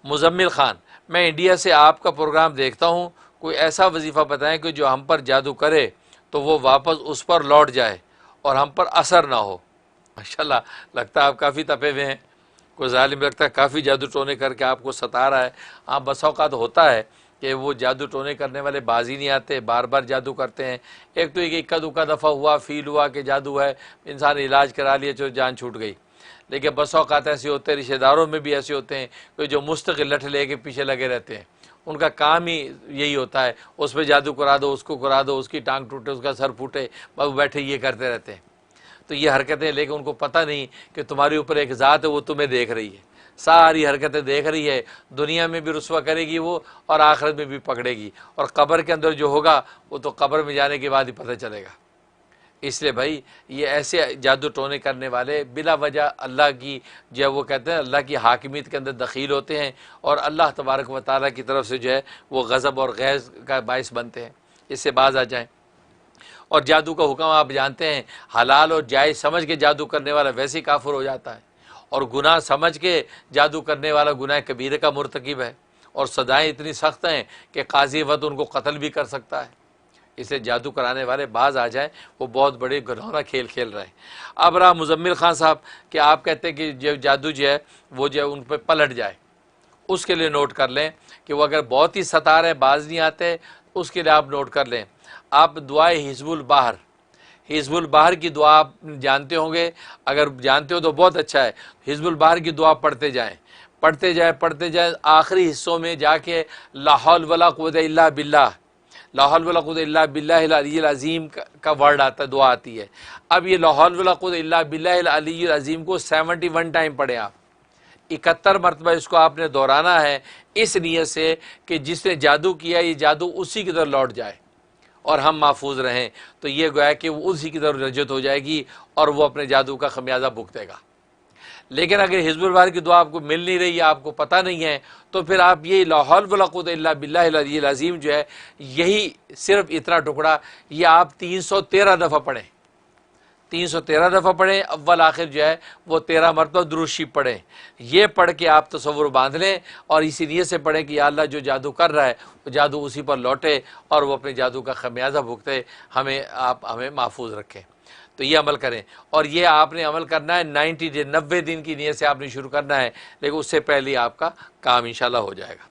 मुज़म्मिल ख़ान, मैं इंडिया से आपका प्रोग्राम देखता हूँ, कोई ऐसा वजीफ़ा बताएं कि जो हम पर जादू करे तो वो वापस उस पर लौट जाए और हम पर असर ना हो। माशाल्लाह, लगता है आप काफ़ी तपे हुए हैं। कोई ज़ालिम लगता है काफ़ी जादू टोने करके आपको सता रहा है। हाँ, बस औक़ात होता है कि वो जादू टोने करने वाले बाजी नहीं आते, बार बार जादू करते हैं। एक तो एक इक्का दुक्का दफ़ा हुआ, फ़ील हुआ कि जादू है, इंसान इलाज करा लिया, जो जान छूट गई। लेकिन बस औक़ात ऐसे होते हैं, रिश्तेदारों में भी ऐसे होते हैं कि जो मुस्तक़िल लठ लेके पीछे लगे रहते हैं। उनका काम ही यही होता है, उस पर जादू करा दो, उसको करा दो, उसकी टांग टूटे, उसका सर फूटे, बस बैठे ये करते रहते हैं। तो ये हरकतें, लेकिन उनको पता नहीं कि तुम्हारे ऊपर एक ज़ात है, वो तुम्हें देख रही है, सारी हरकतें देख रही है। दुनिया में भी रुस्वा करेगी वो, और आखिरत में भी पकड़ेगी, और कब्र के अंदर जो होगा वो तो कब्र में जाने के बाद ही पता चलेगा। इसलिए भाई, ये ऐसे जादू टोने करने वाले बिला वजह अल्लाह की, जो वो कहते हैं अल्लाह की हाकिमियत के अंदर दखील होते हैं, और अल्लाह तबारक व तआला की तरफ से जो है वो गज़ब और गैज़ का बाइस बनते हैं। इससे बाज आ जाएँ। और जादू का हुक्म आप जानते हैं, हलाल और जायज़ समझ के जादू करने वाला वैसे ही काफिर हो जाता है, और गुनाह समझ के जादू करने वाला गुनाह कबीरे का मुर्तकिब है, और सज़ाएँ इतनी सख्त हैं कि काजी वक्त उनको कत्ल भी कर सकता है। इसलिए जादू कराने वाले बाज आ जाए, वो बहुत बड़े घिनौना खेल खेल रहे हैं। अब रहा मुज़म्मिल ख़ान साहब कि आप कहते हैं कि जो जादू जो है वो जो है उन पर पलट जाए, उसके लिए नोट कर लें कि वो अगर बहुत ही सता रहे, बाज नहीं आते, उसके लिए आप नोट कर लें, आप दुआए हिज़्बुल बाहर, हिज़्बुल बाहर की दुआ आप जानते होंगे, अगर जानते हो तो बहुत अच्छा है। हिज़्बुल बाहर की दुआ पढ़ते जाएं, पढ़ते जाए पढ़ते जाए, आखिरी हिस्सों में जाके ला हौल वला कुव्वता इल्ला बिल्लाह, ला हौल वला कुव्वता इल्ला बिल्लाहिल अलिय्यिल अज़ीम का वर्ड आता है, दुआ आती है। अब ये ला हौल वला कुव्वता इल्ला बिल्लाहिल अलिय्यिल अज़ीम को 71 टाइम पढ़ें आप, 71 मरतबा इसको आपने दोहराना है, इस नीयत से कि जिसने जादू किया ये जादू उसी की तरफ लौट जाए और हम महफूज रहें। तो ये गोया कि वो उसी की तरफ रजत हो जाएगी और वो अपने जादू का खमियाजा भुगतेगा। लेकिन अगर हिज़्बुल बाहर की दुआ आपको मिल नहीं रही है, आपको पता नहीं है, तो फिर आप ये ला हौल वला कुव्वता इल्ला बिल्लाहिल अलिय्यिल अज़ीम जो है, यही सिर्फ इतना टुकड़ा, ये आप 313 दफ़ा पढ़ें, 313 दफ़ा पढ़ें। अव्वल आखिर जो है वो 13 मरतबा दुरूद शरीफ पढ़ें। ये पढ़ के आप तसव्वुर बांध लें, और इसी नीयत से पढ़ें कि या अल्लाह, जो जादू कर रहा है वो जादू उसी पर लौटे, और वो अपने जादू का खमियाजा भुगते, हमें महफूज रखें। तो ये अमल करें, और ये आपने अमल करना है 90 दिन, 90 दिन की नीयत से आपने शुरू करना है, लेकिन उससे पहले आपका काम इंशाल्लाह हो जाएगा।